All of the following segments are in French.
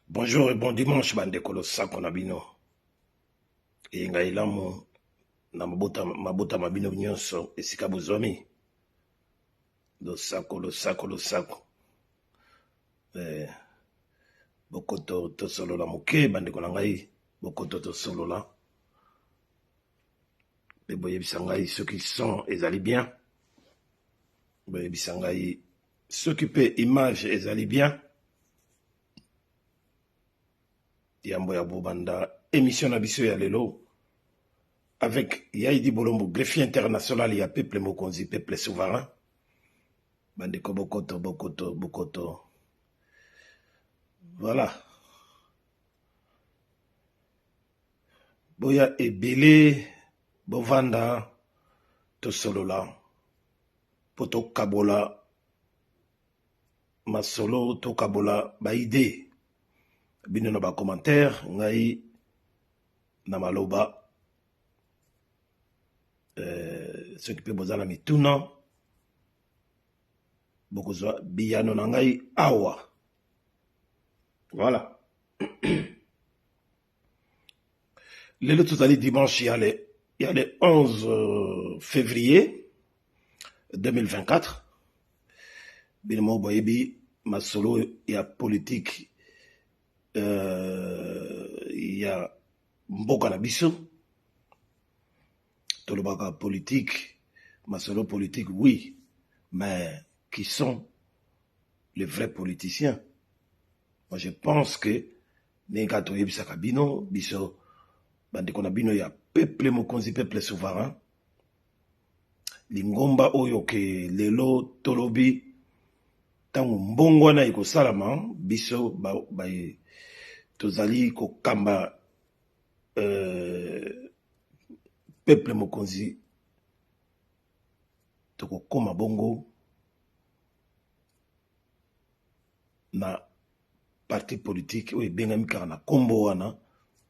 Bonjour et bon dimanche, bandeko losako na bino. E ngai lamu na mabota mabino nyonso esika bozwami. Losako. Bokoto to solola moke bandeko na ngai, bokoto to solola. Pe boyebisa ngai ceux qui sont ezali bien. Boyebisa ngai ceux qui pe image ezali bien. Yambo ya bobanda émission na biso ya lelo avec Yaidi Bolombo, greffier international, ya peuple mokonzi, peuple souverain. Bandeko bokoto. Voilà. Boya ebele bovanda to solola poto kabola masolo to kabola ba idée bino na ba commentaire ngai na maloba ceux qui peut bozala mituna bokozwa biyano na ngai awa. Voilà. Lelo tozali dimanche, il y a le 11 février 2024. Bilmo boyebi masolo ya politique ya mboka na biso. Tolobaka politique, masolo politique, oui, mais qui sont les vrais politiciens? Moi, je pense que Nengato Yebisaka Bino, biso, bandeko na bino ya peuple mokonzi, peuple souverain, lingomba oyo ke lelo tolobi, tango mbongwana iko salama, biso, tozali ko kamba, peuple mokonzi, toko koma bongo, na parti politique oyo ebengami kaka na kombo wana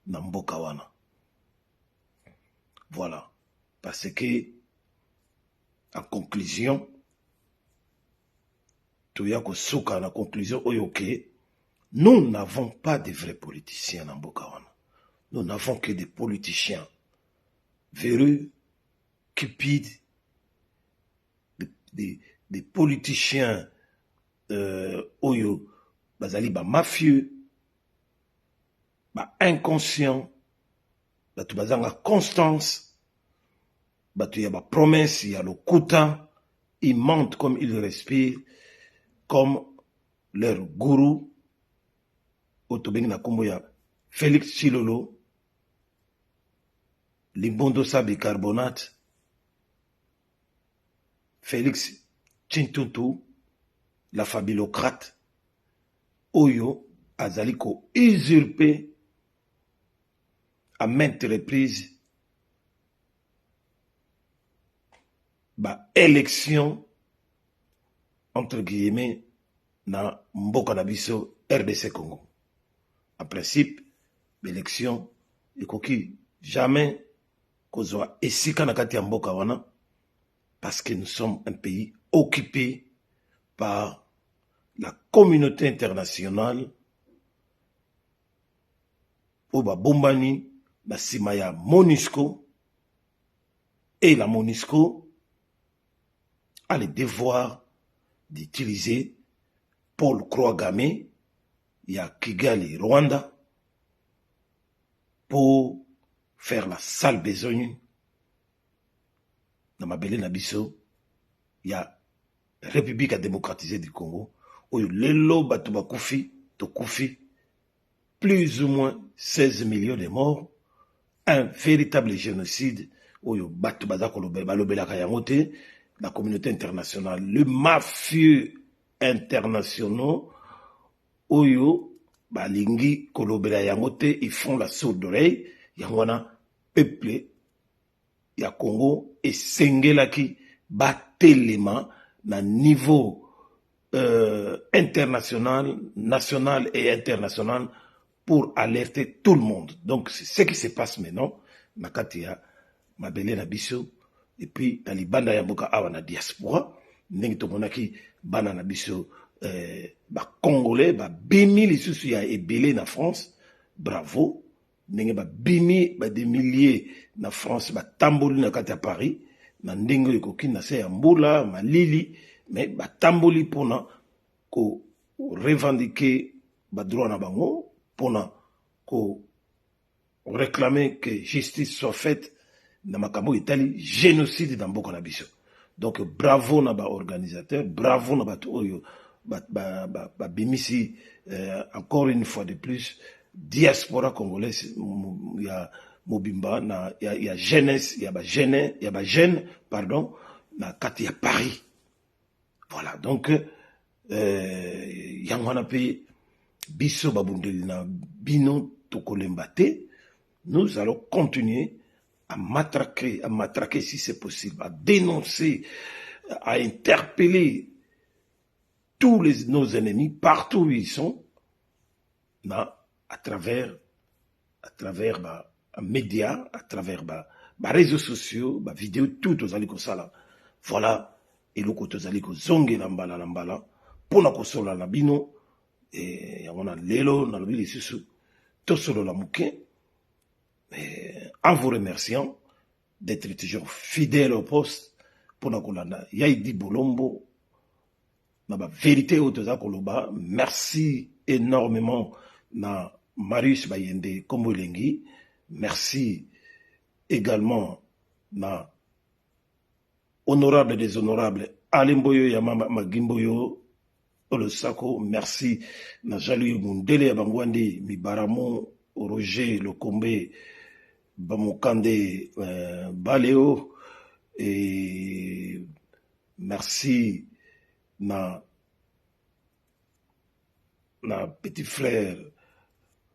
na mboka wana. Voilà. Parce que en conclusion toya kosuka na conclusion oyo ke nous n'avons pas de vrais politiciens na mboka wana. Nous n'avons que des politiciens véreux, cupides, des politiciens oyo bazali ba mafieux, ba inconscient, batu bazanga constance, batu ya ba promesse ya lokuta, ils mentent comme ils respirent, comme leur gourou, otobengi na kombo ya Félix Chilolo, Limbondo sa bicarbonate, Félix Chintutu, la fabilocrate, Oyo Azaliko usurpé à maintes reprises ba élection entre guillemets na mboka na biso RDC Congo. En principe, l'élection ekoki jamais kozwa esika na kati ya mboka wana parce que nous sommes un pays occupé par la communauté internationale Oba Bombani, la Simaya MONUSCO, et la MONUSCO a le devoir d'utiliser Paul Kouagame, il y a Kigali, Rwanda, pour faire la sale besogne. Dans ma belle Nabiso, il y a République démocratisée du Congo, où lelo batuba koufi, to koufi, plus ou moins 16 millions de morts, un véritable génocide, où batuba balobela kayamote, la communauté internationale, le mafieux internationaux, où balingi kolobela yamote, ils font la sourde d'oreille, yangwana peuple, ya Congo, et sengelaki, batelema, na niveau international, national et international pour alerter tout le monde. Donc, c'est ce qui se passe maintenant. Nakatia, Mabele Nabiso, et puis, Talibanda Yamboka Awa na diaspora, Nengi Tomonaki, Bana Nabiso, Congolais, bimi les sous ya ebélé na France, bravo. Ndenge bimi des milliers na France, tamboli na kati ya Paris, na ndenge ekoki na se ya mbula, malili, mais tamboli pona ko revendiquer droit na bango, pona ko réclamer que justice soit faite na makambo itali génocide dans mboka na biso. Donc bravo na organisateur, bravo na bato oyo bimisi encore une fois de plus diaspora congolaise ya mobimba na ya jeunesse ya jeune pardon na kati ya Paris. Voilà, donc yangwana pe biso babundeli na bino tokolemba te. Nous allons continuer à matraquer si c'est possible, à dénoncer, à interpeller tous nos ennemis partout où ils sont, à travers médias, à travers réseaux sociaux, vidéos, tout aux aliko sala. Voilà, et le côté aux aliko zonge lambala, pour na kosola la bino, et on a lelo, na lobi les susu, tout solo la mouke. En vous remerciant d'être toujours fidèle au poste pour na kolanda Yaidi Bolombo na ba vérité otoza koloba. Merci énormément na Marius Bayende Kombolengi. Merci également na honorable des honorables Alimboyo Yamama Magimboyo Olosako. Merci na Jali Mundele ya Bangwandi Mibaramo Roger Lokombe Bamokande Baléo, et merci na petit frère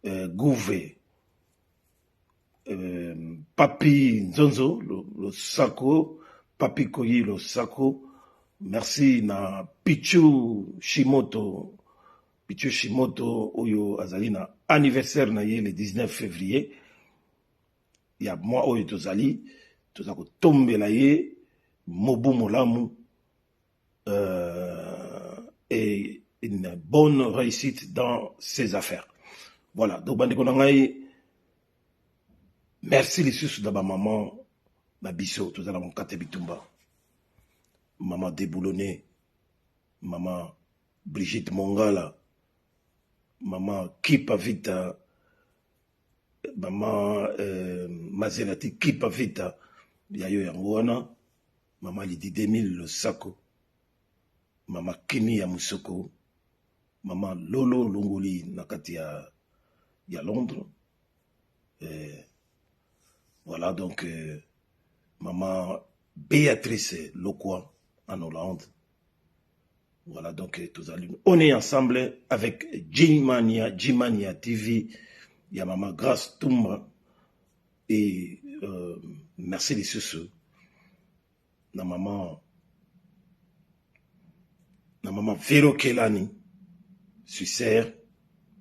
Gouvé, Papi Nzonzo le Sako, Papi Koyi le Sako. Merci na Pichu Shimoto oyo azalina anniversaire na ye le 19 février. Il y a moi oyo tozali tozako tombe la ye mobu molamu et une bonne réussite dans ses affaires. Voilà, donc bandeko na ngai, merci les sous d'aba maman na biso tozala mon kate bitumba, maman Déboulonné, maman Brigitte Mongala, maman Kipa Vita, maman Maserati Kipa Vita, yayo yangoana, maman Lidi 2000 le Sako, maman Kimi ya Musoko, maman Lolo Longoli nakati ya Londres. Voilà, donc maman Béatrice Lokwa en Hollande. Voilà, donc on est ensemble avec Jimania TV. Il y a maman Grace Toumba et merci les sous. Na maman Véro Kelani, Sucer,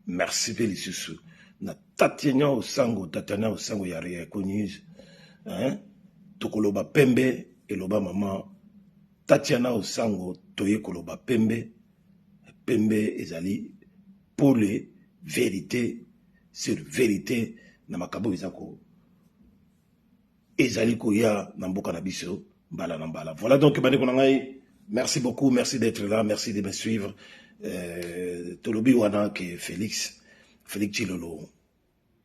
merci les sous. Na Tatiana Osango yari connue, hein, Tokoloba Pembe et loba maman Tatiana Osango toye koloba Pembe ezali pour les vérités sur vérité na makabo ezako ezali koya na mboka na biso mbala na mbala. Voilà donc bandeko na ngai, merci beaucoup, merci d'être là, merci de me suivre. Tolobi wana que Félix Tshilolo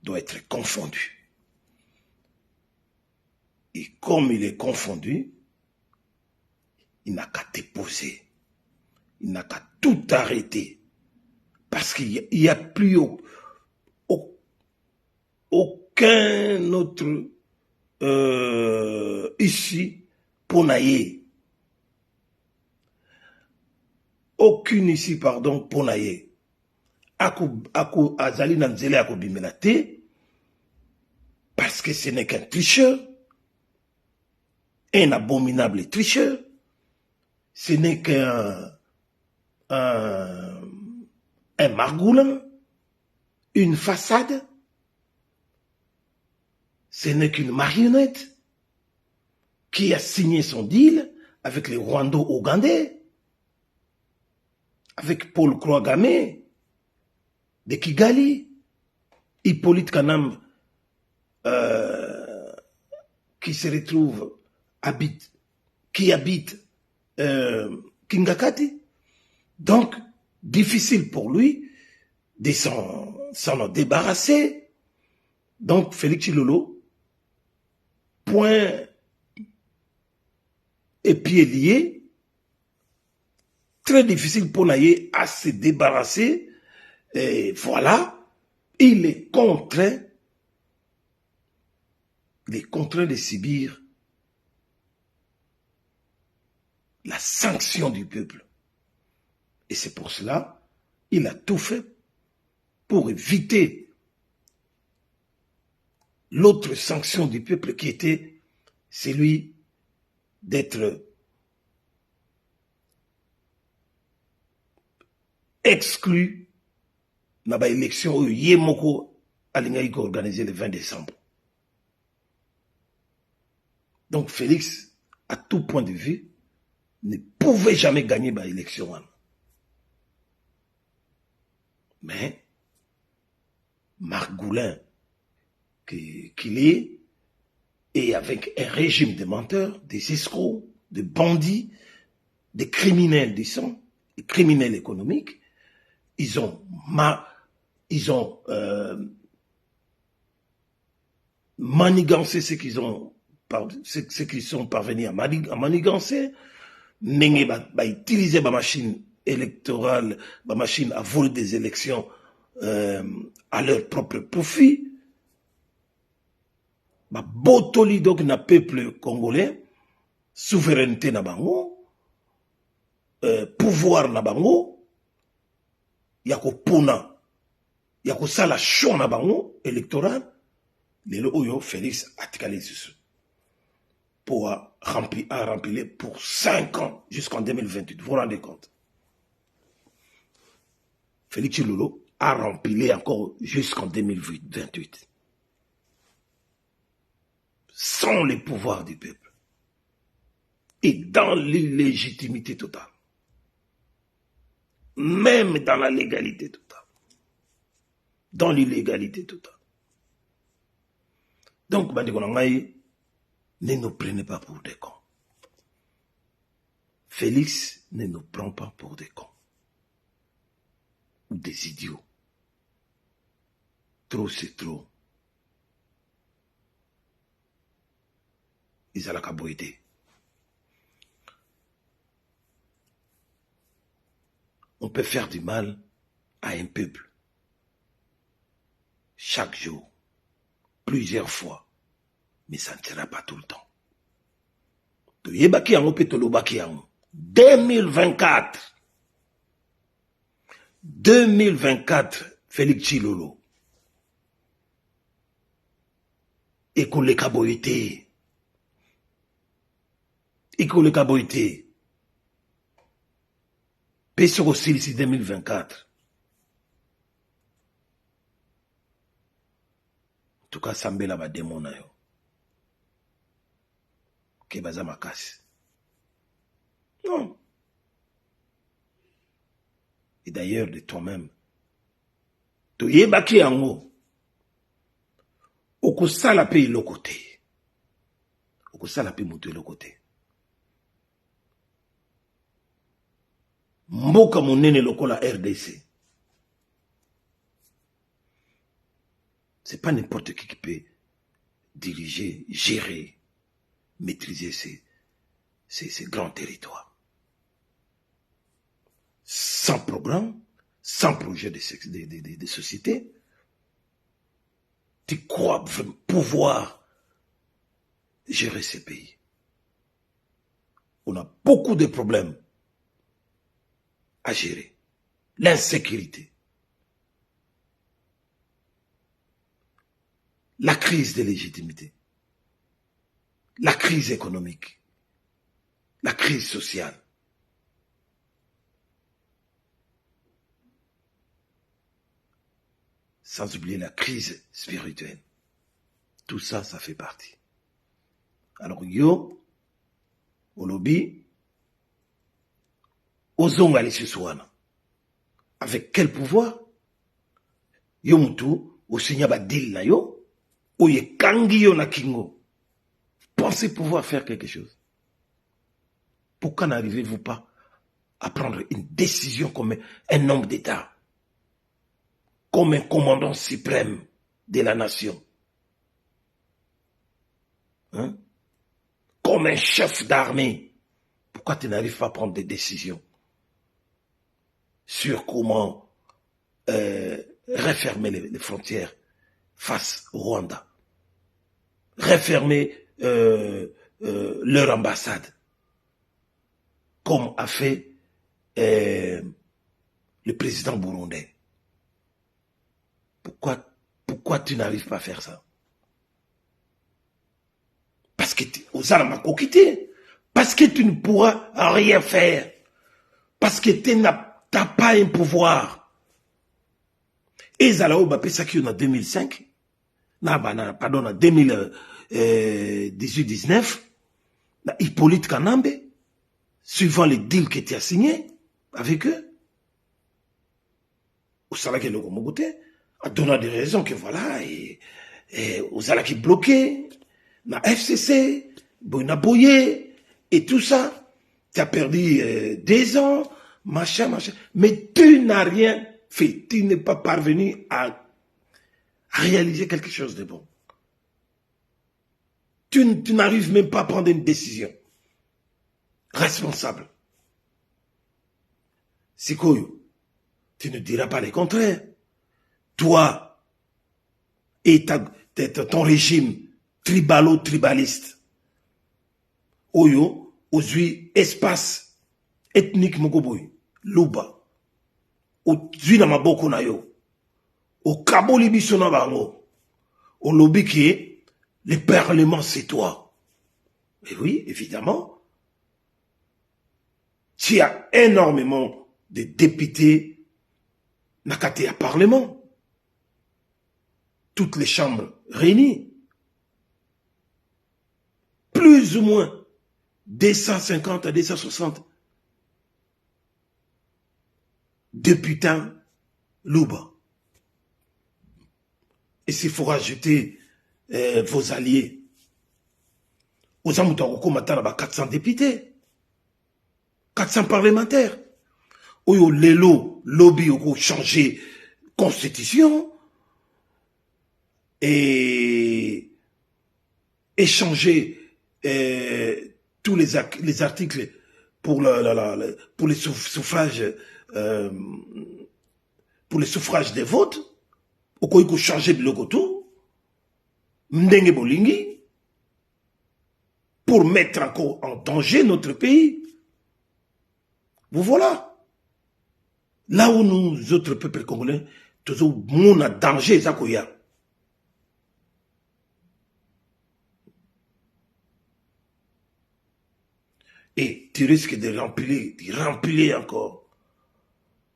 doit être confondu. Et comme il est confondu, il n'a qu'à déposer. Il n'a qu'à tout arrêter. Parce qu'il n'y a plus aucun autre ici pour naïe. Aucune ici, pardon, pour naïe. Ako azali nanzele ako bimelate. Parce que ce n'est qu'un tricheur. Un abominable tricheur. Ce n'est qu'un margoulant, une façade. Ce n'est qu'une marionnette qui a signé son deal avec les Rwando-Ougandais. avec Paul Kouagame de Kigali, Hippolyte Kanam qui se retrouve, qui habite Kingakati. Donc, difficile pour lui de s'en débarrasser. Donc, Félix Tshilolo, point et pieds liés, très difficile pour Naye à se débarrasser. Et voilà, il est contraint de subir la sanction du peuple. Et c'est pour cela il a tout fait pour éviter l'autre sanction du peuple qui était celui d'être exclu dans l'élection où Yemoko Alingaïko organisé le 20 décembre. Donc Félix, à tout point de vue, ne pouvait jamais gagner l'élection. Mais Marc Goulin, qu'il est, et avec un régime de menteurs, des escrocs, de bandits, des criminels, disons, des criminels économiques, ils ont manigancé ce qu'ils sont parvenus à manigancer, utiliser ma machine électorale, ma machine à voler des élections à leur propre profit. Botoli donc na peuple congolais, souveraineté na bango, pouvoir na bango, yako puna, yako sala show na bango électoral, lelo oyo Félix atikali susu pour remplir pour 5 ans jusqu'en 2028. Vous vous rendez compte? Félix Tshilolo a rempli encore jusqu'en 2028. Sans les pouvoirs du peuple. Et dans l'illégitimité totale. Même dans la légalité totale. Dans l'illégalité totale. Donc, ne nous prenez pas pour des cons. Félix ne nous prend pas pour des cons. Ou des idiots. Trop c'est trop. Ils ont la caboïté. On peut faire du mal à un peuple. Chaque jour. Plusieurs fois. Mais ça ne sera pas tout le temps. 2024. 2024, Félix Tshilolo. École Kaboïté. École Kaboïté. Pesoro aussi 2024. En tout cas, Sambela va démoner. Kebaza makasi. Non. Et d'ailleurs, de toi-même, tu y es baki yango. Okosala pe ilokote. Okosala pe mutu ilokote. Mboka monene lokola RDC. C'est pas n'importe qui peut diriger, gérer, maîtriser ces grands territoires. Sans programme, sans projet de société, tu crois pouvoir gérer ces pays. On a beaucoup de problèmes à gérer. L'insécurité, la crise de légitimité, la crise économique, la crise sociale. Sans oublier la crise spirituelle. Tout ça, ça fait partie. Alors, yo, au lobby, ozonga les suswana. Avec quel pouvoir? Yo mutu, au signa ba deal na yo, ou ye kangi yo na kingo. Pensez pouvoir faire quelque chose. Pourquoi n'arrivez-vous pas à prendre une décision comme un homme d'État, comme un commandant suprême de la nation, hein? Comme un chef d'armée? Pourquoi tu n'arrives pas à prendre des décisions sur comment refermer les frontières face au Rwanda, refermer leur ambassade, comme a fait le président burundais? Pourquoi tu n'arrives pas à faire ça? Parce que parce que tu ne pourras rien faire, parce que tu n'as pas un pouvoir. Et Zalao Bapé Saki en 2005, pardon, en 2018-19, Hippolyte Kanambe, suivant les deals que tu as signés avec eux, au Salaki le Gomogote, en donnant des raisons que voilà, et au Salaki bloqué, na FCC, Boina Boye, et tout ça, tu as perdu 2 ans, machin, mais tu n'as rien fait, tu n'es pas parvenu à réaliser quelque chose de bon. Tu n'arrives même pas à prendre une décision responsable. Sikoyo, tu ne diras pas le contraire. Toi et ton régime tribalo-tribaliste, Oyo, ozui espace ethnique mokoboy, Luba, ozui na maboko na yo, au kaboli biso na bango, au lobby qui est le parlement c'est toi. Et oui, évidemment, tu as énormément de députés nakate à parlement, toutes les chambres réunies, plus ou moins 250 à 260 députés Luba. Et s'il faut rajouter vos alliés, aux Amoutangoko maintenant 400 députés, 400 parlementaires. Oyo lelo lobby au changer constitution et changer tous les articles pour les suffrages des votes. Il faut changer de logo Mdenge Bolingi pour mettre encore en danger notre pays. Vous voilà. Là où nous autres peuples congolais, toujours mon danger zakoya. Et tu risques de remplir encore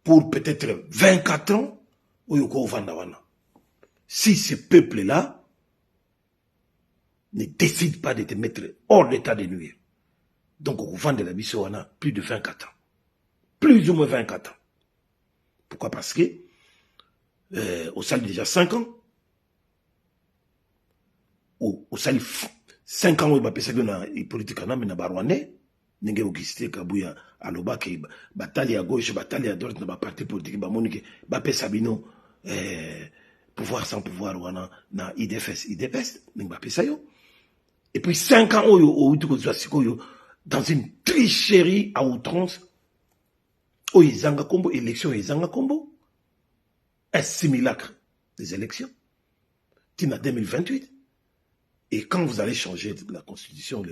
pour peut-être 24 ans Oyoko Vandawana. Si ce peuple-là ne décide pas de te mettre hors d'état de nuire, donc au vent de la Bissowana, plus de 24 ans. Plus ou moins 24 ans. Pourquoi? Parce que au salle déjà 5 ans. Au salle 5 ans, il va passer dans la politique mais na Barwane. Nenge Auguste Kabuya aloba ke bataille à gauche, bataille à droite, na parti politique, ba monike, ba pesa bino pouvoir sans pouvoir wana na IDPS, nenge ba pesa yo. Et puis 5 ans au dans une tricherie à outrance. Izanga Kombo, élection Izanga Kombo. Un simulacre des élections. Tina 2028. Et quand vous allez changer la constitution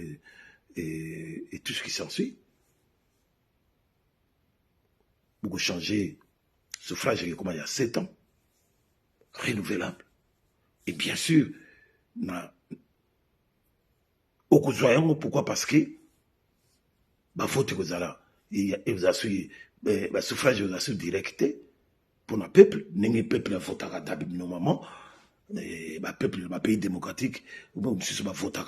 et tout ce qui s'ensuit, vous changez suffrage comme il y a 7 ans, renouvelable. Et bien sûr, pourquoi? Parce que vote que vous allez, vous avez suffrage vous avez directé pour le peuple, le peuple vote à normalement, le peuple, le pays démocratique, vous vote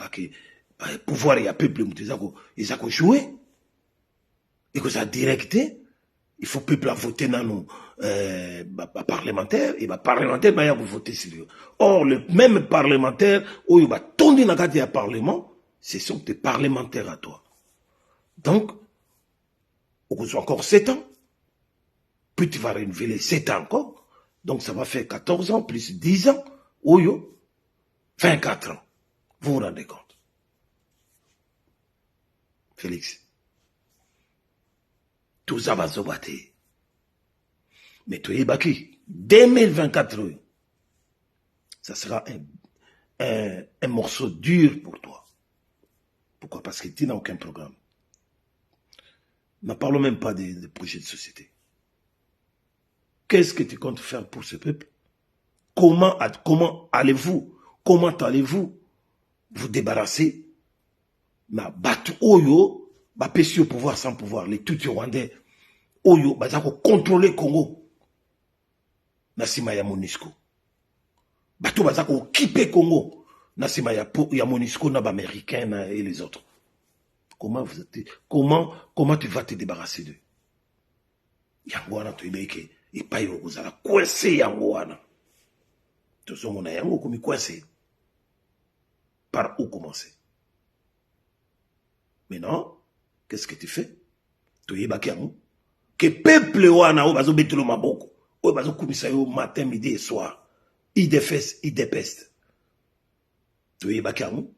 à pouvoir et à peuple, ils ont joué, et que ça a directé, Il faut peuple à voter dans nos parlementaires, et parlementaire, bah, vous votez sur eux. Or, le même parlementaire, où il va tourner dans le parlement, ce sont des parlementaires à toi. Donc, on a encore 7 ans. Puis tu vas renouveler 7 ans encore. Donc, ça va faire 14 ans plus 10 ans. Oyo, 24 ans. Vous vous rendez compte? Félix. Tout ça va se battre. Mais tu es baki. 2024, ça sera un morceau dur pour toi. Pourquoi? Parce que tu n'as aucun programme. Ne parlons même pas des projets de société. Qu'est-ce que tu comptes faire pour ce peuple? Comment allez-vous vous débarrasser? Ma batu oyo, ma pesi au pouvoir sans pouvoir, les tout rwandais, oyo, bazako contrôler Congo. Nasima ya Monisco. Batu bazako kipe Congo. Nasima ya Monisco, na américain et les autres. Comment tu vas te débarrasser d'eux? Yangoana to ibeke, et pas yo kozala coincé yangoana. Tout ce monde a yango comme coincé. Par où commencer? Mais non, qu'est-ce que tu fais? Tu es baké amu. Que peuple wana o bazo betelo maboko. O bazo kumisa yo matin, midi et soir. Idefes, idepest. Tu es baké amu.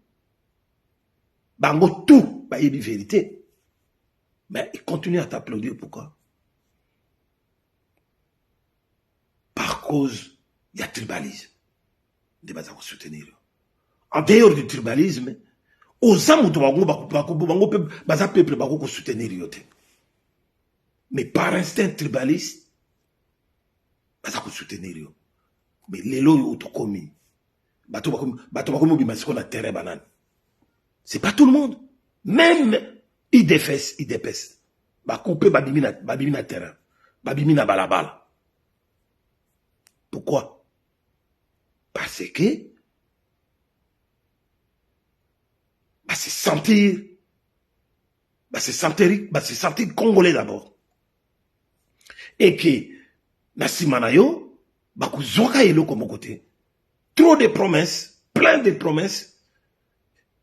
Bango tout, bah il y a vérité. Mais il continue à t'applaudir, pourquoi? Par cause, il y a tribalisme. De base à soutenir. En dehors du tribalisme, aux âmes de baza peuple bako soutenir yote. Mais par instinct tribaliste, baza ko soutenir yo. Mais lelo yo otokomi. Bato bako bimasiko na terrain banane. C'est pas tout le monde. Même IDPS. Bakoupe babimi na terrain. Babimi na balabala. Pourquoi? Parce que se sentir congolais d'abord. Et que Nassimanayo, bakouzoka elo comme côté. Trop de promesses, plein de promesses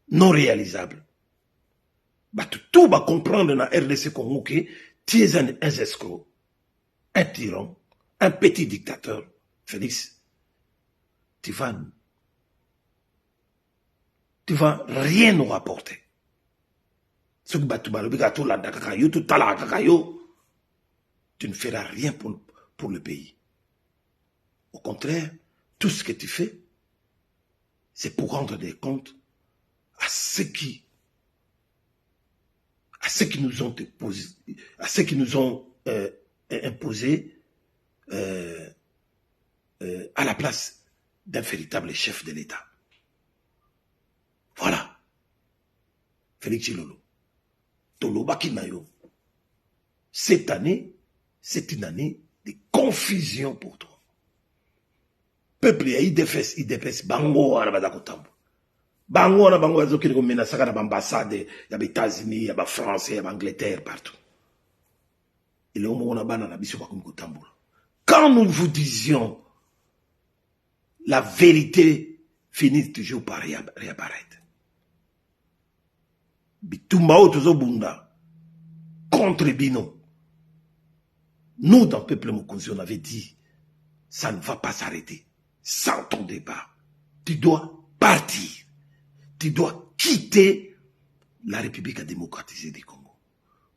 non réalisables. Tout va comprendre dans RDC Congo que tu es un escroc, un tyran, un petit dictateur. Félix, tu vas rien nous rapporter. Tu ne feras rien pour le pays. Au contraire, tout ce que tu fais, c'est pour rendre des comptes à ceux qui nous ont imposé à la place d'un véritable chef de l'État. Voilà. Félix Chilolo. Tolobaki Nayo. Cette année, c'est une année de confusion pour toi. Peuple ya IDPS, bango wana badakotambo. Bango wana bango bazokiri ko menasaka na ambassade ya États-Unis, ya France, ya Angleterre partout. Et le moment on a bana na biso bakomi kotambola. Quand nous vous disions la vérité finit toujours par réapparaître. Bitumbao tozobunda contre Bino. Nous, dans le peuple Mokonzi, on avait dit, ça ne va pas s'arrêter. Sans ton départ, tu dois partir. Tu dois quitter la République démocratisée du Congo.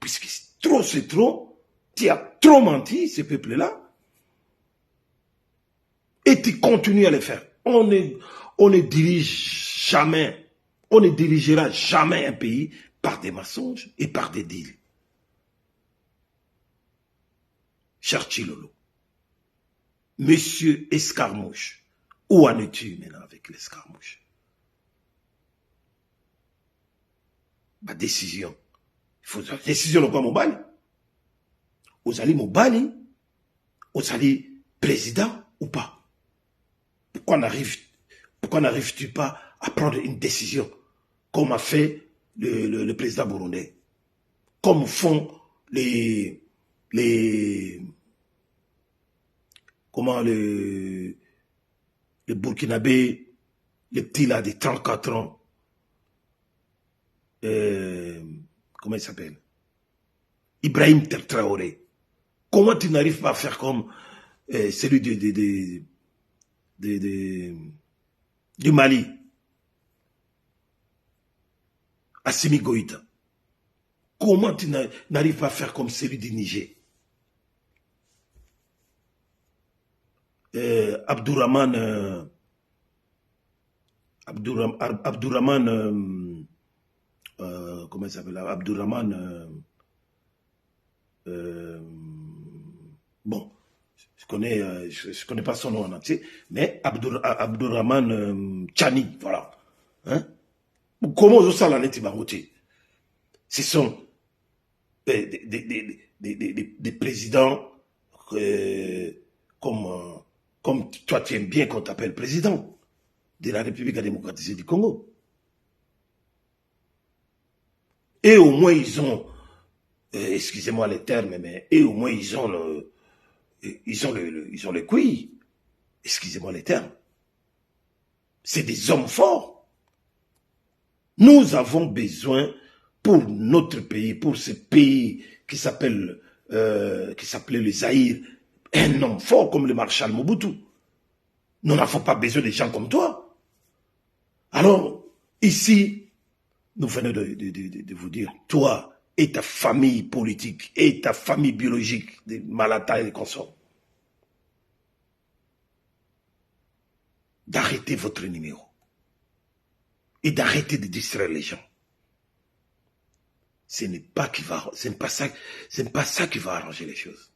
Puisque c'est trop, tu as trop menti, ce peuple-là, et tu continues à le faire. On ne dirigera jamais un pays par des mensonges et par des deals. Cher Chilolo, Monsieur Escarmouche, où en es-tu maintenant avec l'escarmouche? Ma décision. Il faut une décision de quoi Mobali? Ozali Mobali? Ozali président ou pas? Pourquoi n'arrives-tu pas à prendre une décision comme a fait le président burundais? Comme font les les Burkinabés, les petits là de 34 ans, comment il s'appelle? Ibrahim Traoré. Comment tu n'arrives pas à faire comme celui du Mali, Assimi Goïta? Comment tu n'arrives pas à faire comme celui du Niger? Abdourahman, comment il s'appelle? Abdourahman, bon, je connais pas son nom en entier, mais Abdourahman Tchani, voilà. Hein? Comment ça l'a net barouté? Ce sont des présidents comme toi tu aimes bien qu'on t'appelle président de la République démocratique du Congo. Et au moins ils ont, excusez-moi les termes, mais et au moins ils ont le couilles. Excusez-moi les termes. C'est des hommes forts. Nous avons besoin pour notre pays, pour ce pays qui s'appelait le Zaïre, un homme fort comme le maréchal Mobutu. Nous n'avons pas besoin de gens comme toi. Alors, ici, nous venons de vous dire, toi et ta famille politique et ta famille biologique, des Malata et des consorts, d'arrêter votre numéro et d'arrêter de distraire les gens. Ce n'est pas ça qui va arranger les choses.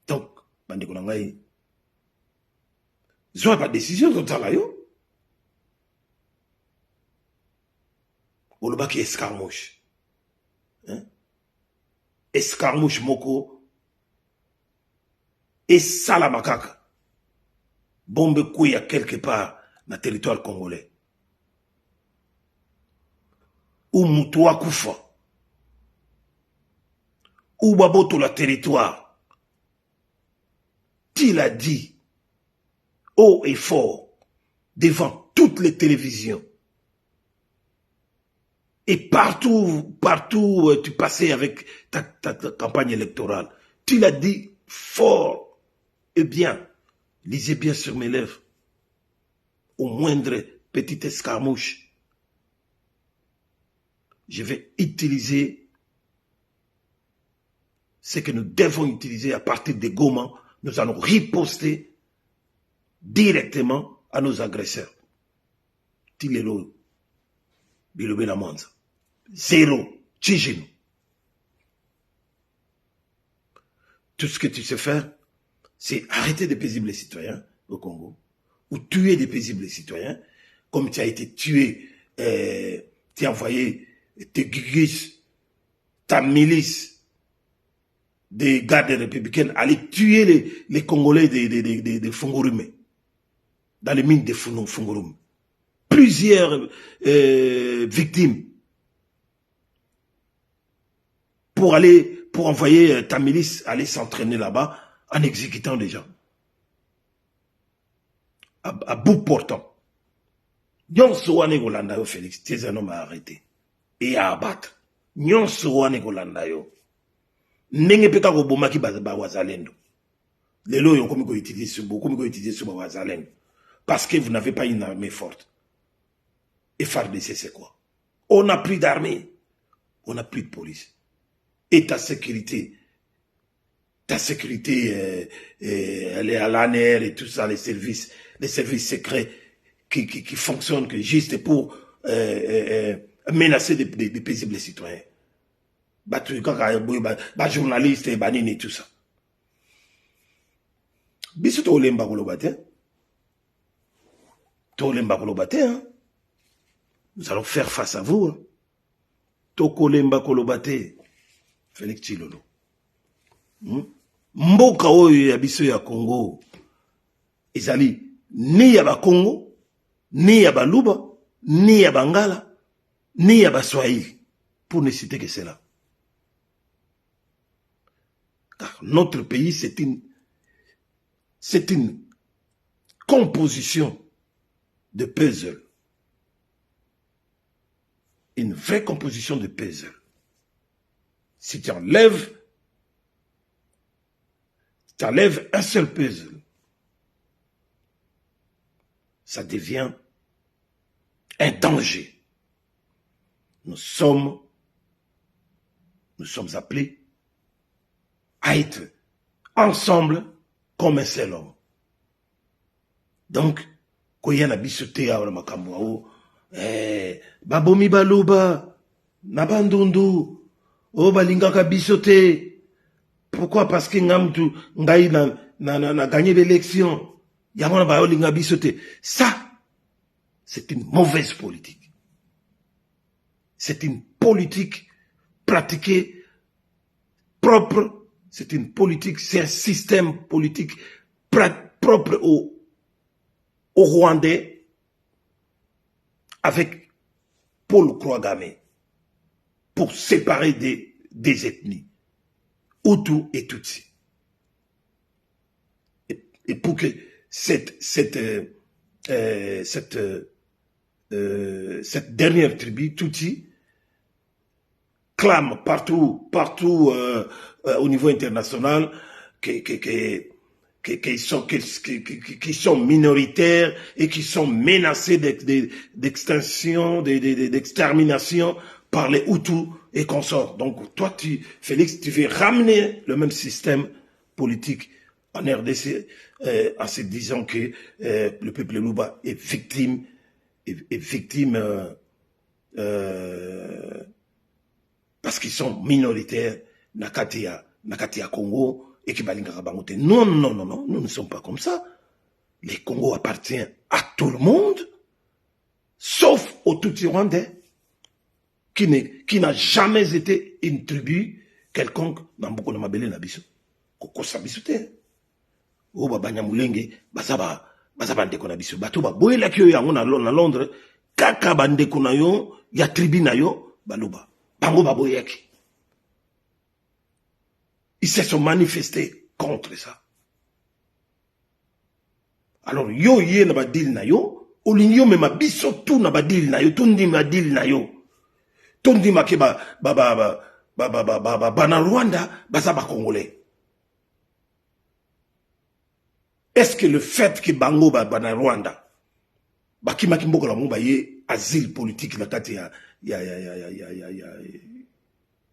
Donc, bandeko na ngai, zwa pas décision totala yo. Olobaki escarmouche. Hein? Escarmouche moko et salamakaka. Bombe kouya quelque part dans le territoire congolais. Ou Moutoua Koufa, ou Baboto la territoire, il a dit haut et fort devant toutes les télévisions et partout tu passais avec ta campagne électorale, tu l'as dit fort et bien, lisez bien sur mes lèvres, au moindre petite escarmouche, je vais utiliser ce que nous devons utiliser à partir de Goma. Nous allons riposter directement à nos agresseurs. Tilelo, Bilobe la Manza. Zéro, Tchijino. Tout ce que tu sais faire, c'est arrêter de paisibles citoyens au Congo, ou tuer des paisibles citoyens, comme tu as été tué, tu as envoyé tes gugus, ta milice des gardes républicaines aller tuer les Congolais de Fungurume, dans les mines de Fungurume. Plusieurs victimes pour envoyer ta milice aller s'entraîner là-bas en exécutant des gens. À bout portant. Nyonso wane Golanda yo Félix, tu es un homme à arrêter et à abattre. Nyonso wane Golanda yo. Nenge peka ko bomaki ba wazalendo. Lelo yo komi ko utiliser sur wazalendo. Parce que vous n'avez pas une armée forte. Et FARDC c'est quoi? On n'a plus d'armée. On n'a plus de police. Et ta sécurité, elle est à l'ANR et tout ça, les services secrets qui fonctionnent juste pour menacer des paisibles citoyens. Journalistes et tout ça. Biso to lemba kolobate. Nous allons faire face à vous. Toko lemba kolobate. Félix Tshilolo. Mboka oyo ya biso ya Congo. Ezali ni ya ba Congo, ni ya ba Luba, ni ya Bangala, ni ya ba Swahili. Pour ne citer que cela. Car notre pays, c'est une composition de puzzle. Une vraie composition de puzzle. Si tu enlèves un seul puzzle, ça devient un danger. Nous sommes appelés à être ensemble comme un seul homme. Donc, koya na bisote ya makambo ao babomi baloba na bandundu o balingaka bisote. Pourquoi? Parce que ngamtu ngai na gagné l'élection. Yamona ba olinga bisote. Ça, c'est une mauvaise politique. C'est une politique pratiquée propre. C'est une politique, c'est un système politique propre aux Rwandais avec Paul Kagame pour séparer des ethnies, Hutu et Tutsi. Et pour que cette dernière tribu, Tutsi, clame partout au niveau international qui sont minoritaires et qui sont menacés d'extinction, d'extermination par les Hutus et consorts. Donc toi, Félix, tu veux ramener le même système politique en RDC en se disant que le peuple Luba est victime parce qu'ils sont minoritaires, Nakatia Congo, et qui balingaka bangote. Non, nous ne sommes pas comme ça. Le Congo appartient à tout le monde, sauf aux Tutsi rwandais, qui n'a jamais été une tribu quelconque dans beaucoup de mabele na biso. Koko sa biso te. O ba banyamulenge, basaba ndeko na biso. Bato ba boyela ki yo yango na Londres, kaka bandeko na yo, ya tribu na yo, baloba. Bango ba boyeki. Ils se sont manifestés contre ça. Alors, yo yé na ba deal na yo, olinyo me ma biso tout na ba deal na yo, tundi ma deal na yo. Tundi ma ke ba na Rwanda, baza ba Congolais. Est-ce que le fait que bango ba na Rwanda, ba kima kimboka la mou ba yé asile politique na kati ya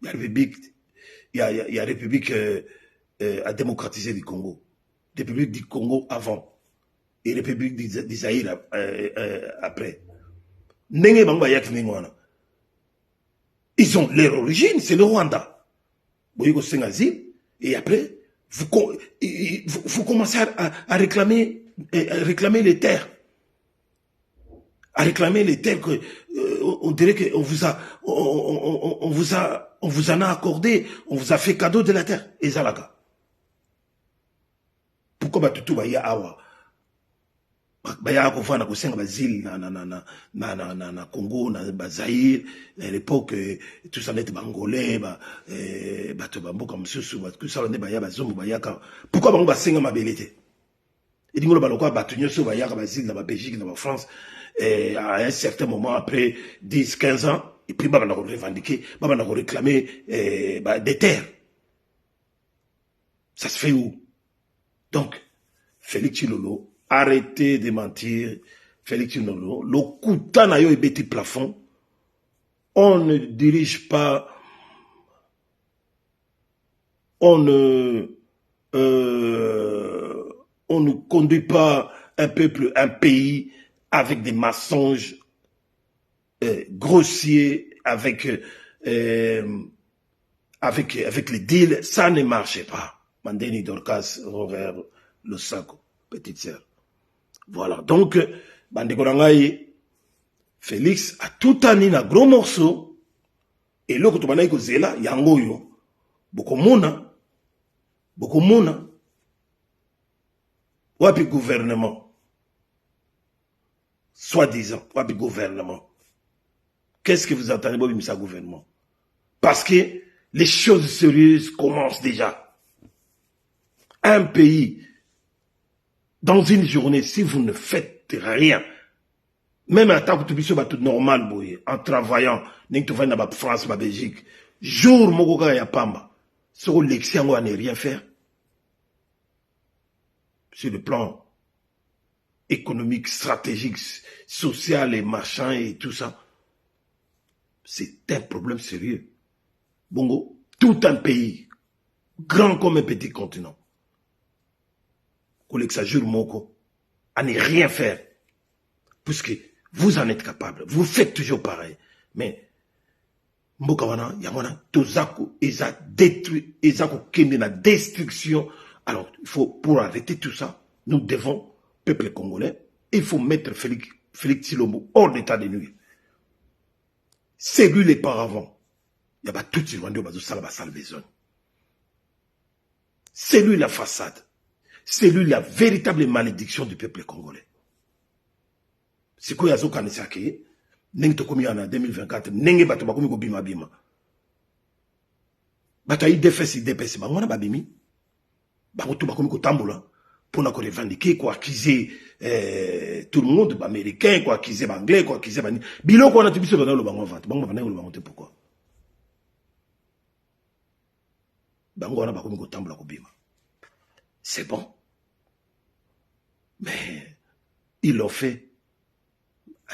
République, il y a République à démocratiser du Congo. République du Congo avant. Et République d'Isaïr après. Ils ont leur origine, c'est le Rwanda. Et après, vous commencez à réclamer les terres. À réclamer les terres que on dirait qu'on vous en a accordé, on vous a fait cadeau de la terre. Et Zalaga. Pourquoi batutu baya awa? Baya kofana kosenga bazil na Congo, na Zaïre, à l'époque tout ça n'était bangolais, bato bamboka msusu, tout ça n'était baya bazombo baya ka. Pourquoi bango basenga mabelete? Et dingolo balokwa batu nyoso baya ka bazil na ba Belgique na ba France. Et à un certain moment, après 10-15 ans, et puis on a revendiqué, on a réclamé des terres. Ça se fait où? Donc, Félix Tshilolo, arrêtez de mentir. Félix Tshilolo, le kouta na yo et bêti plafond, on ne dirige pas, on ne conduit pas un peuple, un pays, avec des mensonges grossiers, avec les deals, ça ne marchait pas. Mandeni Dorcas, Rover, le Sako, petite sœur. Voilà, donc, Bandekorangaï, Félix a tout année un gros morceau, et là, quand on a dit là, Yangoyo, beaucoup mona, wapi gouvernement. Soi-disant, wapi gouvernement. Qu'est-ce que vous entendez, Bobby Missa gouvernement? Parce que les choses sérieuses commencent déjà. un pays, dans une journée, si vous ne faites rien, même en tant que tout normal, en travaillant, en France, en Belgique, jour mokoka ya pamba, sur l'élection, on ne rien faire. Sur le plan économique, stratégique, social et machin et tout ça, c'est un problème sérieux. Bongo, tout un pays, grand comme un petit continent, qu'on jour moko, à ne rien faire, puisque vous en êtes capable, vous faites toujours pareil, mais Mbokawana, Yamana, Tozako, Eza détruit, Ezako Kende, la destruction. Alors, il faut, pour arrêter tout ça, nous devons, peuple congolais, il faut mettre Félix Tshilombo hors d'état de nuire. C'est lui les paravents. Il y a tout ce monde qui a salvaison. C'est lui la façade. C'est lui la véritable malédiction du peuple congolais. C'est quoi Yazo Kanisaki? Neng to komi en 2024, nenge bato bakomi ko bima bima. Bato yi defesi depesi ba ngona babimi. Ba to bakomi ko tambola pour na ko revendiquer ko accuser tout le monde, ba américain, ko accuser ba anglais, ko accuser ba ni. Biloko na tibiso ba lo ba ngona vente. Bango ba na lo ba monter pourquoi? Bango na bakomi ko tambola ko bima. C'est bon. Mais ils l'ont fait.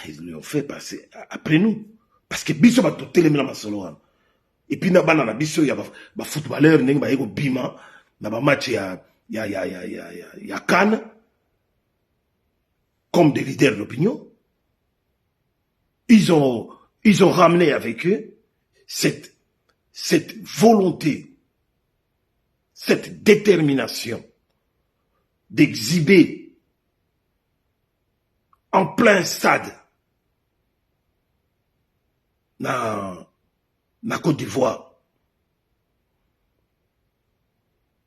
Ils lui ont fait passer après nous. Parce que biso va tout télémina masolo. Et puis na bana na biso ya ba footballeur ndenge ba yeko bima na ba match ya Cannes comme des leaders d'opinion. Ils ont ramené avec eux cette volonté, cette détermination d'exhiber en plein stade na Côte d'Ivoire,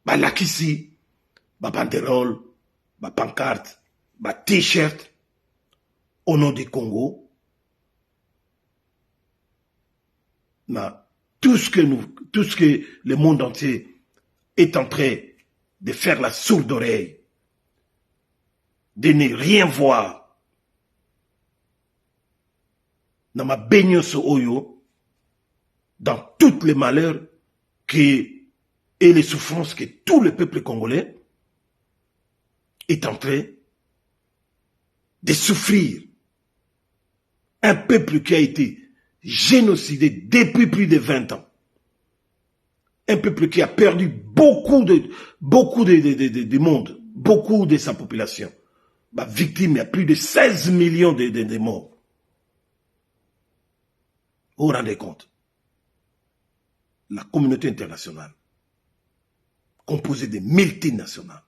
ba lakisi, ba banderole, ba pancarte, ba t-shirt au nom du Congo. Na tout ce que le monde entier est en train de faire la sourde oreille, de ne rien voir. Dans ma baignos oyo, dans tous les malheurs et les souffrances que tout le peuple congolais est en train de souffrir. Un peuple qui a été génocidé depuis plus de 20 ans. Un peuple qui a perdu beaucoup de monde, beaucoup de sa population. Bah, victime, il y a plus de 16 millions de morts. Vous vous rendez compte? La communauté internationale, composée de multinationales,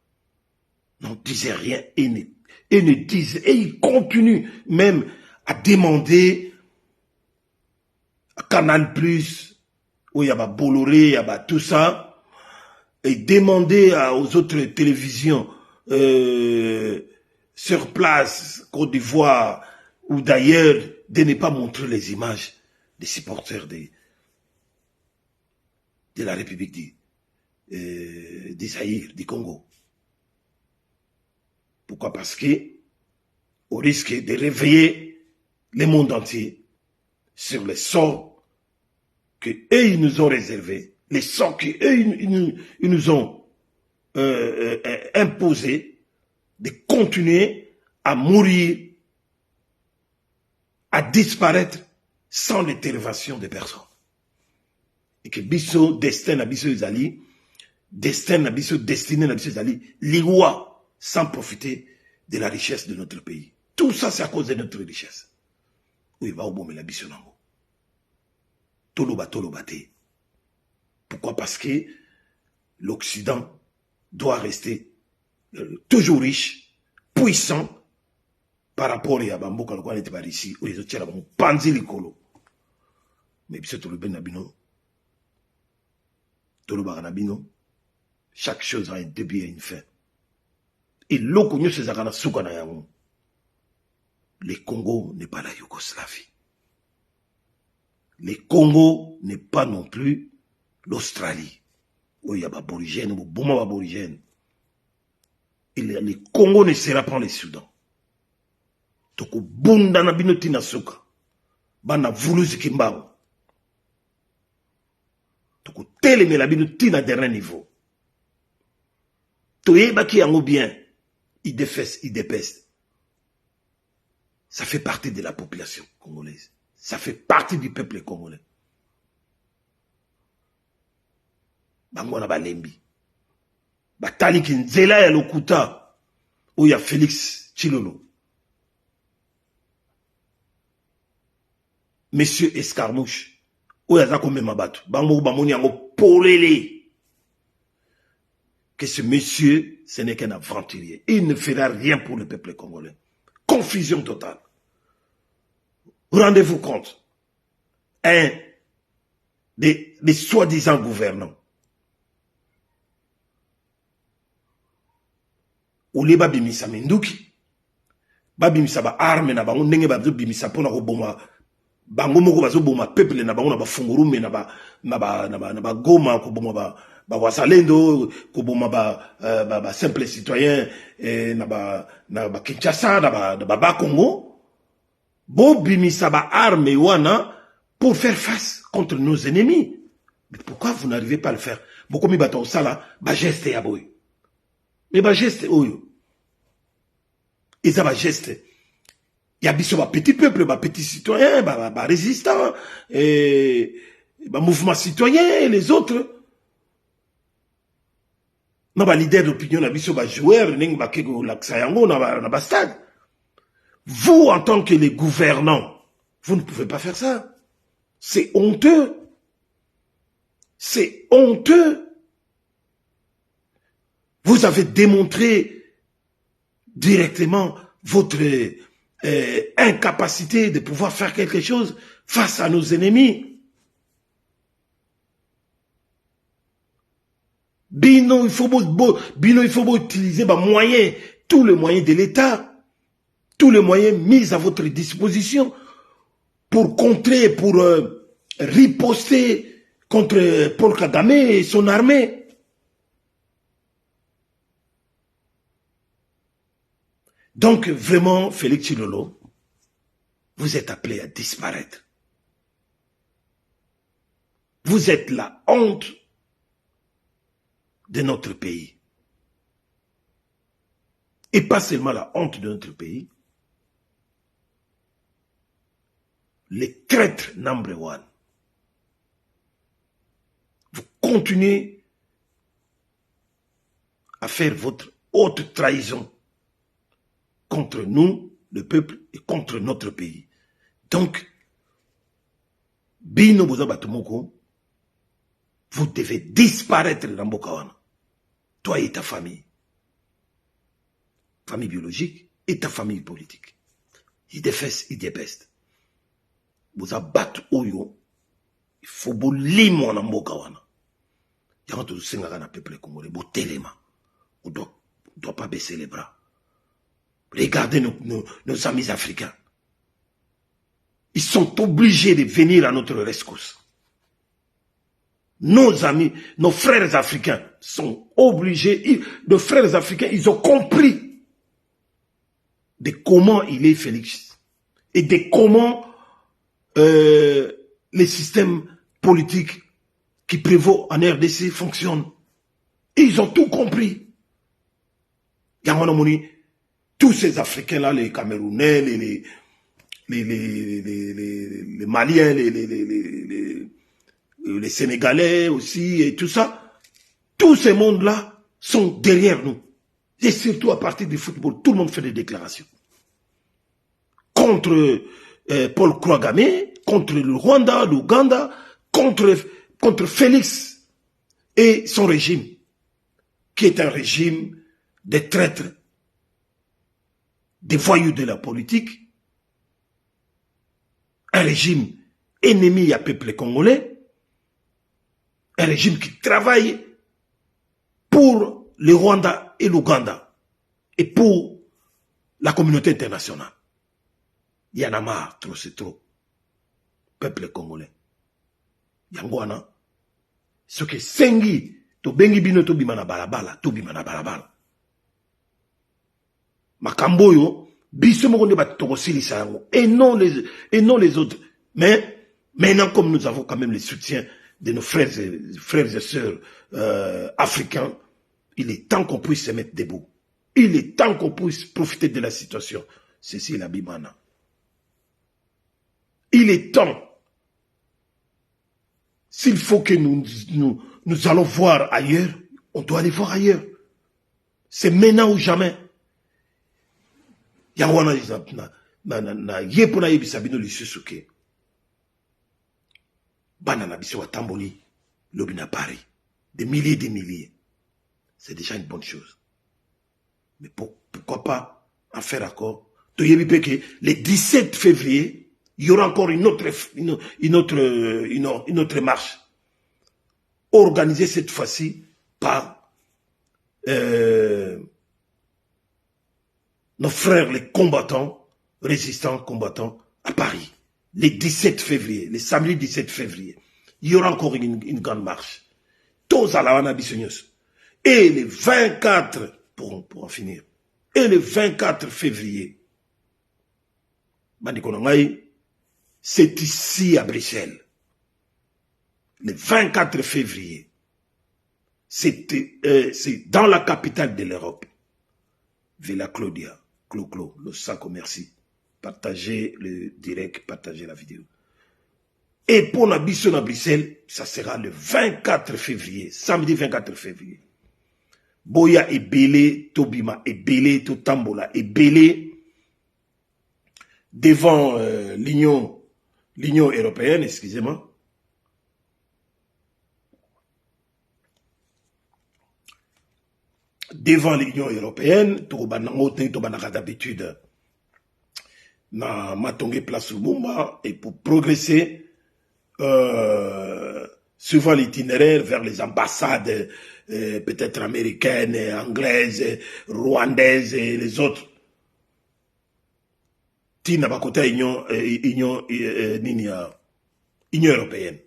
n'en disait rien et ne disait, et ils continuent même à demander à Canal+, où il y a Bolloré, il y a tout ça, et demander aux autres télévisions sur place, Côte d'Ivoire ou d'ailleurs, de ne pas montrer les images des supporters de la République d'Israël, du Congo. Pourquoi? Parce que, au risque de réveiller le monde entier sur les sorts que eux ils nous ont réservés, les sorts que eux ils nous ont imposés, de continuer à mourir, à disparaître sans l'intervention de personnes. Et que biso destin na biso ezali, destin na biso destiné na biso ezali, liwa sans profiter de la richesse de notre pays. Tout ça c'est à cause de notre richesse. Oui, va au bon mais la biso nango. Toloba te. Pourquoi? Parce que l'Occident doit rester toujours riche, puissant par rapport à Bamboka le quoi n'était pas ici, ou les autres là panzi likolo. Mais biso toloba na bino. Chaque chose a un début et une fin. Et le Congo n'est pas la Yougoslavie. Le Congo n'est pas non plus l'Australie. Où il y a des aborigènes, ou des aborigènes. Et le Congo ne sera pas le Soudan. Toko bunda na bino tina soka. Bana vuluzi kimbao. Toko teleme la bino tina dernier niveau. Toyeba ki yango bien. Il défesse, il dépeste. Ça fait partie de la population congolaise. Ça fait partie du peuple congolais. Bangwana balembi. Batali kinzela ya lokuta. Où il y a Félix Tshilolo. Monsieur Escarmouche. Où il y a Zako Memabatu. Bango bamoni yango polele. Que ce monsieur, ce n'est qu'un aventurier. Il ne fera rien pour le peuple congolais. Confusion totale. Rendez-vous compte. Un des soi-disant gouvernants. Ole babimisa minduki. Babimisa ba arme na bango ndenge bazo bimisa pona ko boma bango moko bazo boma peuple na bango na ba fungurume na ba goma ko boma ba wasalendo ko boma ba simple citoyen na ba Kinshasa na ba Congo. Bo bimisa ba arme wana pour faire face contre nos ennemis. Mais pourquoi vous n'arrivez pas à le faire? Beaucoup mi bato sala ba geste ya boy. Mais ba geste oyo. Et ça va geste. Il y a biso ba petit peuple, ba petit citoyen, ba résistant, et ba mouvement citoyen, et les autres. Non, ba leader d'opinion, na biso ba joueur, ning ba kego laksayango na ba stade. Vous, en tant que les gouvernants, vous ne pouvez pas faire ça. C'est honteux. C'est honteux. Vous avez démontré directement votre incapacité de pouvoir faire quelque chose face à nos ennemis. Bino, il faut utiliser moyens, tous les moyens de l'État, tous les moyens mis à votre disposition pour contrer, pour riposter contre Paul Kagame et son armée. Donc, vraiment, Félix Tshilolo, vous êtes appelé à disparaître. Vous êtes la honte de notre pays. Et pas seulement la honte de notre pays, les traîtres number one. Vous continuez à faire votre haute trahison contre nous, le peuple, et contre notre pays. Donc, Bino Boza Batumoko, vous devez disparaître dans Bokawana. Toi et ta famille. Famille biologique et ta famille politique. Il défesse, il dépeste. Vous abattez Oyo. Il faut que vous limo dans Bokawana. Il y a tout ce que peuple congolais. Vous téléma. On ne doit pas baisser les bras. Regardez nos amis africains. Ils sont obligés de venir à notre rescousse. Nos amis, nos frères africains sont obligés. Nos frères africains, ils ont compris de comment il est Félix et de comment les systèmes politiques qui prévaut en RDC fonctionnent. Et ils ont tout compris. Yamanamoni, tous ces Africains-là, les Camerounais, les Maliens, les Sénégalais aussi, et tout ça, tous ces mondes-là sont derrière nous. Et surtout à partir du football, tout le monde fait des déclarations. Contre Paul Kagame, contre le Rwanda, l'Ouganda, contre Félix et son régime, qui est un régime de traîtres, des voyous de la politique, un régime ennemi à peuple congolais, un régime qui travaille pour le Rwanda et l'Ouganda et pour la communauté internationale. Il y en a marre, trop c'est trop. Peuple congolais. Yangwana. Ce que sengi, to bengi bino to bimana balabala, to bimana balabala. Makamboyo, biso moko nde batokosilisa yango, et non les autres. Mais maintenant, comme nous avons quand même le soutien de nos frères et sœurs africains, il est temps qu'on puisse se mettre debout. Il est temps qu'on puisse profiter de la situation. Ceci la bimana. Il est temps. S'il faut que nous allons voir ailleurs, on doit aller voir ailleurs. C'est maintenant ou jamais. Yawana na yepona yebisabino lisusuke. Banana biso watamboli lobina Paris. Des milliers et des milliers. C'est déjà une bonne chose. Mais pourquoi pas en faire accord? Le 17 février, il y aura encore une autre marche. Organisée cette fois-ci par nos frères les combattants, résistants combattants à Paris. Le 17 février, le samedi 17 février, il y aura encore une grande marche. Tous à la Wanabisonios. Et le 24, pour en finir, et le 24 février, c'est ici à Bruxelles. Le 24 février, c'est dans la capitale de l'Europe. Villa Claudia, Clo, le Saco, merci. Partagez le direct, partagez la vidéo. Et pour la mission à Bruxelles, ça sera le 24 février, samedi 24 février. Boya et Belé, Tobima et Belé, Totambola et Belé, devant l'Union européenne, excusez-moi. Devant l'Union européenne, d'habitude, na Matongé Place Lumumba, et pour progresser, suivant l'itinéraire vers les ambassades, peut-être américaines, anglaises, rwandaises et les autres. Tina Bakota Union européenne.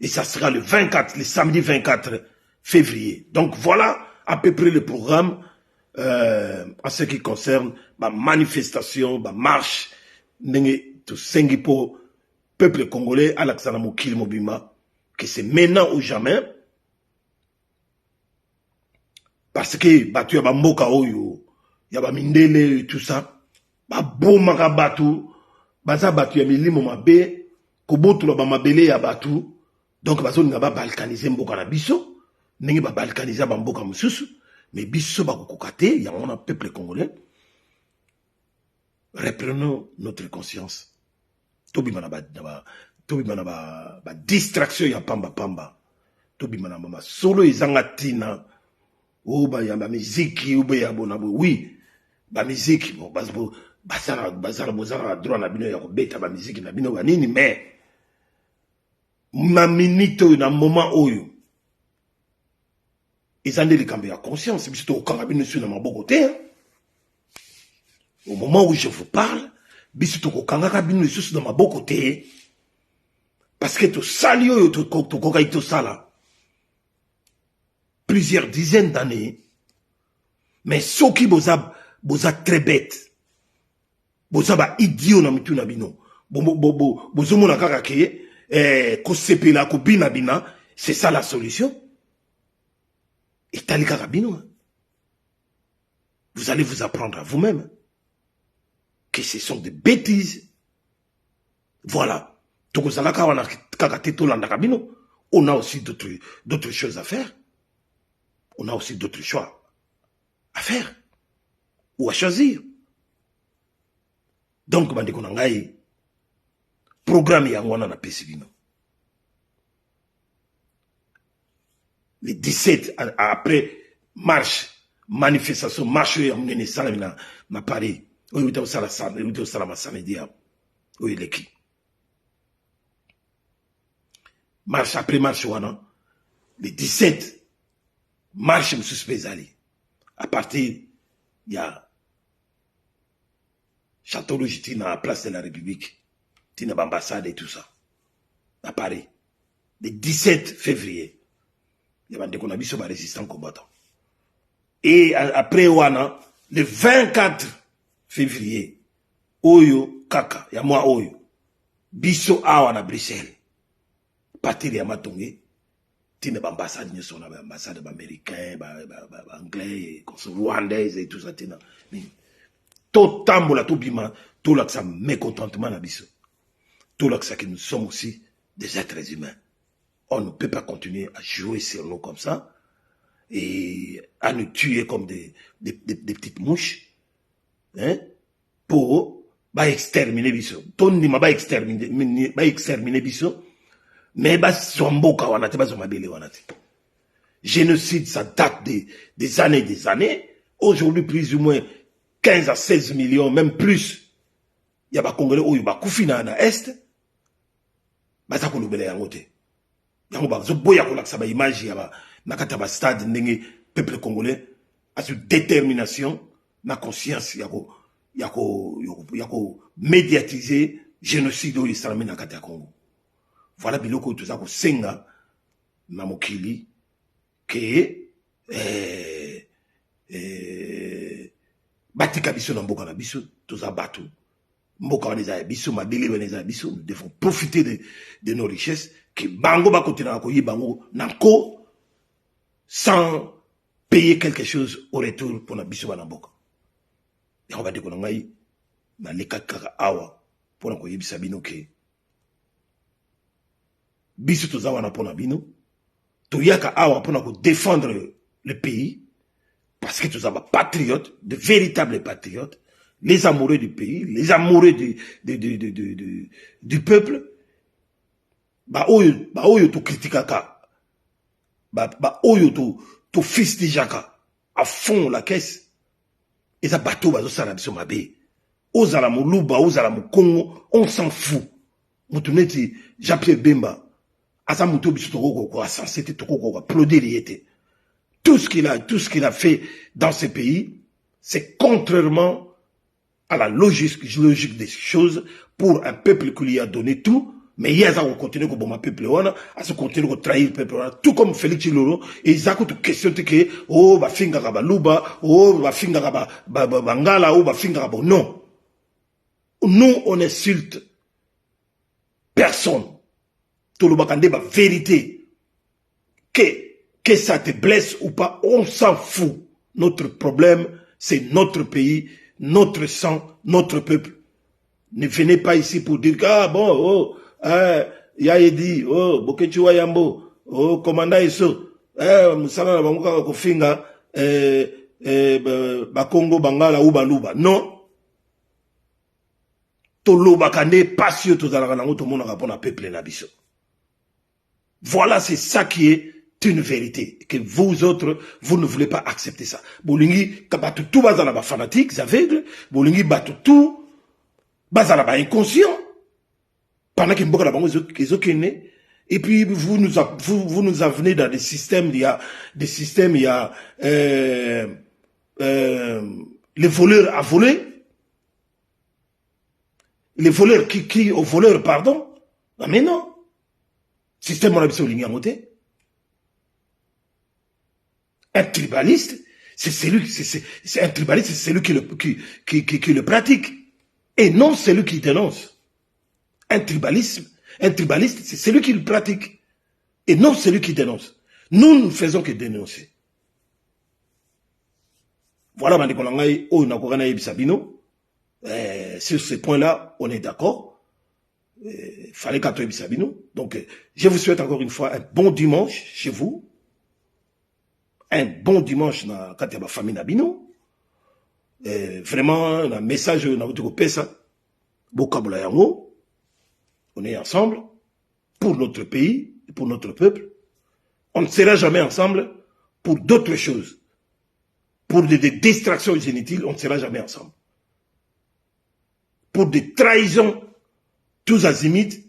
Et ça sera le samedi 24 février. Donc voilà à peu près le programme en ce qui concerne ma manifestation, ma marche, tout Sengipo, peuple congolais, Alaksana Mokil Mobima, que c'est maintenant ou jamais. Parce que batu ya bamboka oyo, ya bamindele tout ça, babomaka batu, baza batu ya milimo mabe, kobotula ba mabele ya batu, donc bazolinga ba balkaniser mboka na biso, ndenge ba balkaniser ba mboka mosusu, mais biso bakokoka te, ya mona peuple congolais. Reprenons notre conscience. Tobima na ba distraction ya pamba. Tobima na mama solo ezanga tina. Ou ba ya ba miziki ou ba ya bonabo. Oui, ba miziki bon bazara droit na bino ya kobeta ba miziki na bino ba nini, mais ma minute na moment oyo ezande likambo ya conscience biso to kanga bino sur na maboko te. Au moment où je vous parle, biso to kanga bino sur na maboko te, parce que to sali oyo to koka ito sala plusieurs dizaines d'années, mais ceux qui boza très bêtes, boza ba idiot na mitu na bino, bozo mona kaka ke ko sepela ko bina, c'est ça la solution. Et tali kaka bino, vous allez vous apprendre à vous-même que ce sont des bêtises. Voilà. On a aussi d'autres choses à faire. On a aussi d'autres choix à faire ou à choisir. Donc, programme yangwana na pesibino. Les 17 après marche, manifestation, marche yamnene salamina na Paris. Oui, oui, samedi. Oui, l'équipe. Marche après marche wana. Les 17 marche M. Spézali. À partir, il y a Château Logitine à la place de la République. Tina l'ambassade et tout ça. À Paris. Le 17 février. Il y a des résistants combattants. Et après, Wana, le 24 février, Oyo Kaka, ya moi Oyo, biso awa na Bruxelles, partir ya matonge, tine ba ambassade nyo son ba ambassade ba américain, ba anglais, rwandais et tout ça tina. Tout tambola, tout bima, tout là que ça mécontentement na biso. Tout là que ça que nous sommes aussi des êtres humains. On ne peut pas continuer à jouer sur nous comme ça et à nous tuer comme des petites mouches, hein, pour exterminer biso. Tondi ma exterminer biso, mais somboka wanate mabele wanate. Génocide, ça date des années et des années. Aujourd'hui, plus ou moins 15 à 16 millions, même plus. Il y a des Congolais qui ont koufi na Est. Bah ça kolobele yangote. Yango ba zo boya ko laksa ba image ya ba nakata ba stade ndenge peuple congolais a su détermination na conscience yako médiatiser génocide au islamé nakata ya Congo. Voilà biloko tout ça ko senga na mokili ke batika biso na mboka na biso toza batu. Nous devons profiter de nos richesses que bango ba continuer à koyi bango nanko sans payer quelque chose au retour pour na biso na mboka. Ya ba de ko ngai na leka kaka awa pour na koyi bisabino ke biso tozawa na pona bino to yaka awa pour na ko défendre le pays parce que tozawa patriotes, de véritables patriotes. Les amoureux du pays, les amoureux du peuple, oyo to criticaka, oyo to fils de jaka, à fond la caisse, et ça bateau bazo sarabiso mabe, ozala moluba, ozala Congo, on s'en fout. Moutouneti, Jean-Pierre Bemba, asa moutou biso toko ko, asa c'était toko ko, applaudir yete. Tout ce qu'il a fait dans ce pays, c'est contrairement à la logique des choses pour un peuple qui lui a donné tout, mais il y a ça continue comme un peuple à se continuer à trahir le peuple tout comme Félix Chiloro et ils ont toute question que oh ba finga ba luba oh ba finga ba bangala oh ba finga ba non, nous on insulte personne, tout le bakande ba vérité que ça te blesse ou pas, on s'en fout. Notre problème c'est notre pays, notre sang, notre peuple. Ne venez pas ici pour dire que, ah bon, oh, Yaedi, oh, Bokechiwa Yambo, oh, commandant Isso, Moussala la Bangoka Kofinga, Bakongo Bangala ou Baluba. Non. Tolo Bakande, pas sûr, tout le monde a répondu à peuple Nabiso. Voilà, c'est ça qui est une vérité, que vous autres, vous ne voulez pas accepter ça. Bolingi, kabatu tout bazala ba fanatiques, aveugles, bolingi batu tout, bazala ba inconscient, pendant qu'il mboka la bango ezokene, et puis vous nous amenez dans des systèmes, il y a, les voleurs à voler, les voleurs qui aux voleurs, pardon, ah mais non, système on a besoin de moté. Un tribaliste, c'est celui qui le pratique. Et non celui qui dénonce. Un tribaliste, c'est celui qui le pratique. Et non celui qui dénonce. Nous ne faisons que dénoncer. Voilà, sur ce point-là, on est d'accord. Fallait qu'à toi Sabino. Donc, je vous souhaite encore une fois un bon dimanche chez vous. Un bon dimanche na Katiaba famille Nabino. Vraiment, un message na votre pesa. Bokabula yango. On est ensemble pour notre pays et pour notre peuple. On ne sera jamais ensemble pour d'autres choses. Pour des distractions inutiles, on ne sera jamais ensemble. Pour des trahisons tous azimuts,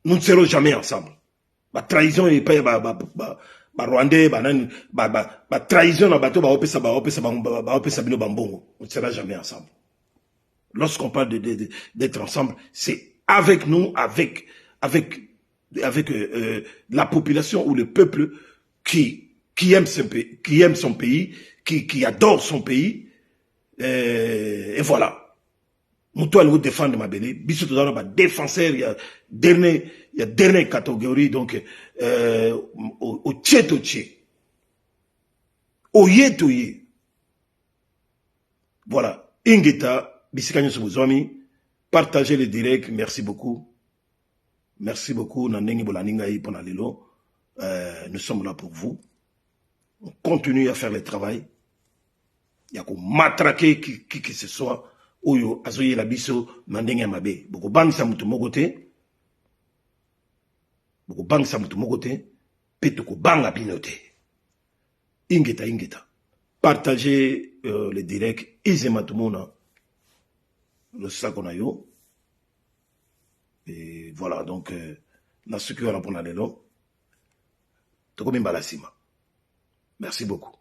nous ne serons jamais ensemble. La trahison est pas Rwandais, trahison na bateau, on ne sera jamais ensemble. Lorsqu'on parle d'être ensemble, c'est avec nous, avec la population ou le peuple qui aime son pays, qui adore son pays, Et voilà. Moutou allez vous défendre ma belle. Bissou tout à défenseur, il y a dernière catégorie, donc, au tché, au yé. Voilà. Ingeta, Bissikanyo Soubouzoami, partagez le direct, merci beaucoup. Merci beaucoup, Nandengi Bolaningaï Ponalilo. Nous sommes là pour vous. On continue à faire le travail. Il y a qu'on matraquer qui que ce soit. Oyo, azoye la biso, Nandengi Amabe. Boko bang sa mutu mogote. Boko bang sa mutu mogote. Petoko bang a binote. Ingeta. Partagez le direct. Isema Tumona. Le sac on a yo. Et voilà, donc, la sécurité pour la Merci beaucoup.